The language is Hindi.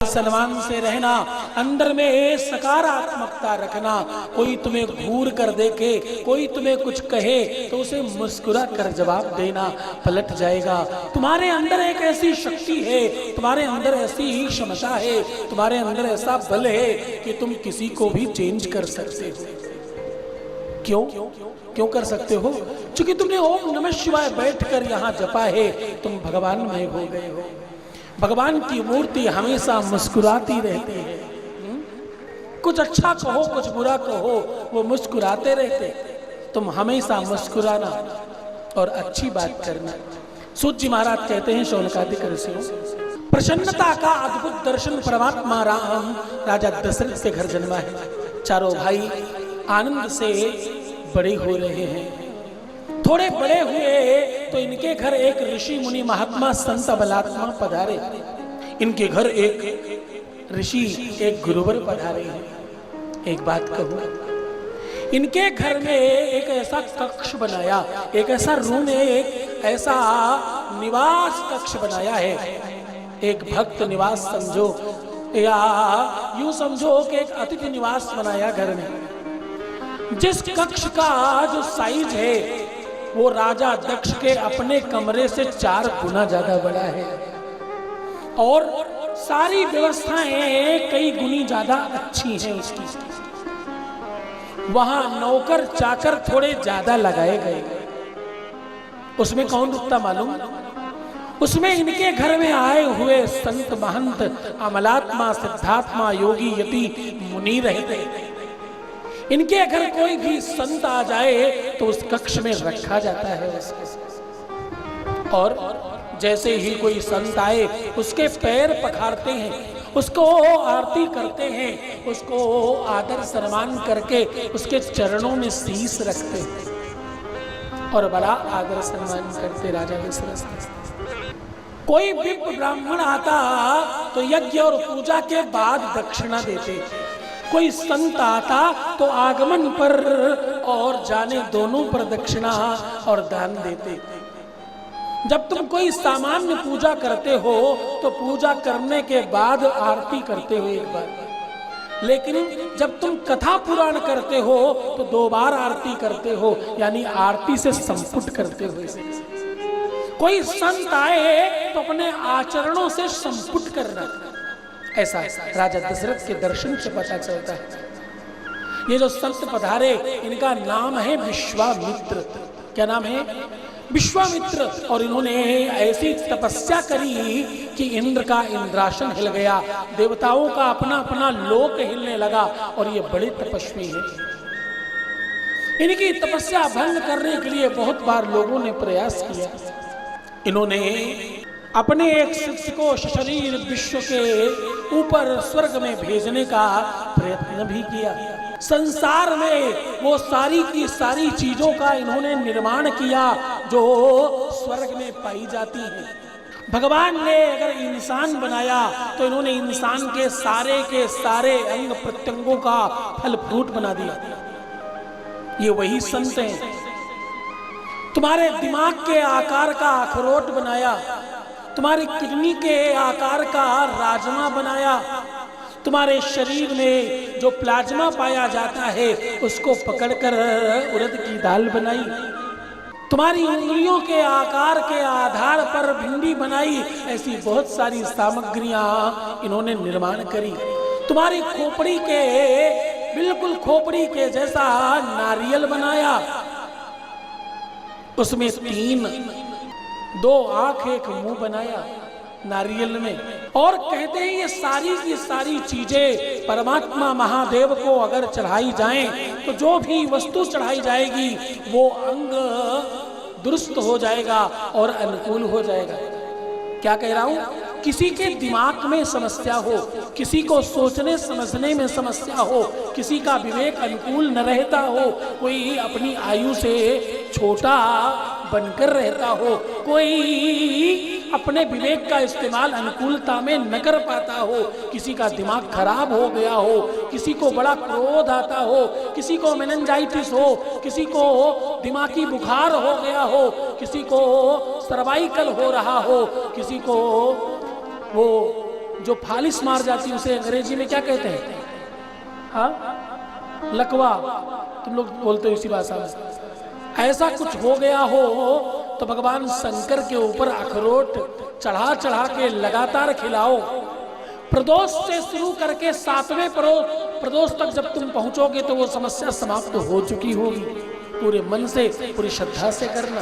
सम्मान से रहना, अंदर में सकारात्मकता रखना। कोई तुम्हें घूर कर देखे, कोई तुम्हें कुछ कहे तो उसे मुस्कुरा कर जवाब देना, पलट जाएगा। तुम्हारे अंदर एक ऐसी शक्ति है, तुम्हारे अंदर ऐसी ही क्षमता है, तुम्हारे अंदर ऐसा बल है कि तुम किसी को भी चेंज कर सकते हो। क्यों कर सकते हो? क्योंकि तुमने ओम नमः शिवाय बैठकर यहाँ जपा है, तुम भगवानमय हो गए हो। भगवान की मूर्ति हमेशा मुस्कुराती रहती है। कुछ अच्छा कहो, कुछ बुरा कहो, वो मुस्कुराते रहते। तुम हमेशा मुस्कुराना और अच्छी बात करना। सूत जी महाराज कहते हैं शौनकादिक ऋषियों, प्रसन्नता का अद्भुत दर्शन परमात्मा राम राजा दशरथ से घर जन्मा है। चारों भाई आनंद से बड़े हो रहे हैं। थोड़े बड़े हुए तो इनके घर एक ऋषि मुनि महात्मा संत बलात्मा पधारे। इनके घर एक ऋषि, एक गुरुवर पधारे हैं। एक बात कहूं, इनके घर में एक ऐसा कक्ष बनाया, एक ऐसा रूम, एक ऐसा निवास कक्ष बनाया है। एक भक्त निवास समझो, या यूं समझो कि एक अतिथि निवास बनाया घर में। जिस कक्ष का जो साइज है वो राजा दक्ष के अपने कमरे से 4 गुना ज्यादा बड़ा है, और सारी व्यवस्थाएं कई गुनी ज्यादा अच्छी हैं उसकी। वहां नौकर चाकर थोड़े ज्यादा लगाए गए। उसमें कौन रुकता मालूम? उसमें इनके घर में आए हुए संत महंत अमलात्मा सिद्धात्मा योगी यति मुनि रहते। इनके घर कोई भी संत आ जाए तो उस कक्ष में रखा जाता है उसको, और जैसे ही कोई संत आए उसके पैर पखारते हैं, उसको आरती करते हैं, उसको आदर सम्मान करके उसके चरणों में शीश रखते हैं और बड़ा आदर सम्मान करते राजा दशरथ। कोई भी ब्राह्मण आता तो यज्ञ और पूजा के बाद दक्षिणा देते। कोई संत आता तो आगमन पर और जाने दोनों पर दक्षिणा और दान देते। जब तुम कोई सामान्य पूजा करते हो तो पूजा करने के बाद आरती करते हो एक बार, लेकिन जब तुम कथा पुराण करते हो तो 2 बार आरती करते हो, यानी आरती से संपुट करते हो इसे। कोई संत आए तो अपने आचरणों से संपुट करना, ऐसा राजा दशरथ के दर्शन से पता चलता है। ये जो संत पधारे इनका नाम है विश्वामित्र। क्या नाम है? विश्वामित्र। और इन्होंने ऐसी तपस्या करी कि इंद्र का इंद्रासन हिल गया, देवताओं का अपना अपना लोक हिलने लगा, और ये बड़े तपस्वी हैं। इनकी तपस्या भंग करने के लिए बहुत बार लोगों ने प्रयास किया। इन्होंने अपने एक शिष्य को शरीर विश्व के ऊपर स्वर्ग में भेजने का प्रयत्न भी किया। संसार में वो सारी की सारी चीजों का इन्होंने निर्माण किया जो स्वर्ग में पाई जाती हैं। भगवान ने अगर इंसान बनाया तो इन्होंने इंसान के सारे अंग प्रत्यंगों का फल फ्रूट बना दिया। ये वही संत हैं। तुम्हारे दिमाग के आकार का अखरोट बनाया, तुम्हारी किडनी के आकार का राजमा बनाया, तुम्हारे शरीर में जो प्लाज्मा पाया जाता है उसको पकड़कर उड़द की दाल बनाई, तुम्हारी उंगलियों के आकार के आधार पर भिंडी बनाई। ऐसी बहुत सारी सामग्रियां इन्होंने निर्माण करी। तुम्हारी खोपड़ी के बिल्कुल खोपड़ी के जैसा नारियल बनाया, उसमें 2 आंख 1 मुंह बनाया नारियल में। और कहते हैं ये सारी की सारी चीजें परमात्मा महादेव को अगर चढ़ाई जाएं तो जो भी वस्तु चढ़ाई जाएगी वो अंग दुरुस्त हो जाएगा और अनुकूल हो जाएगा। क्या कह रहा हूं? किसी के दिमाग में समस्या हो, किसी को सोचने समझने में समस्या हो, किसी का विवेक अनुकूल न रहता हो, कोई अपनी आयु से छोटा बनकर रहता हो, कोई अपने विवेक का इस्तेमाल अनुकूलता में न कर पाता हो, किसी का दिमाग खराब हो गया हो, किसी को बड़ा क्रोध आता हो, किसी को मेनिंजाइटिस हो, किसी को दिमागी बुखार हो गया हो, किसी को सर्वाइकल हो रहा हो, किसी को वो जो फालिस मार जाती है उसे अंग्रेजी में क्या कहते हैं? हाँ, लकवा, तुम लोग बोलते हो इसी भाषा में। ऐसा कुछ हो गया हो तो भगवान शंकर के ऊपर अखरोट चढ़ा चढ़ा के लगातार खिलाओ। प्रदोष से शुरू करके 7वें प्रदोष तक जब तुम पहुंचोगे तो वो समस्या समाप्त हो चुकी होगी। पूरे मन से, पूरी श्रद्धा से करना।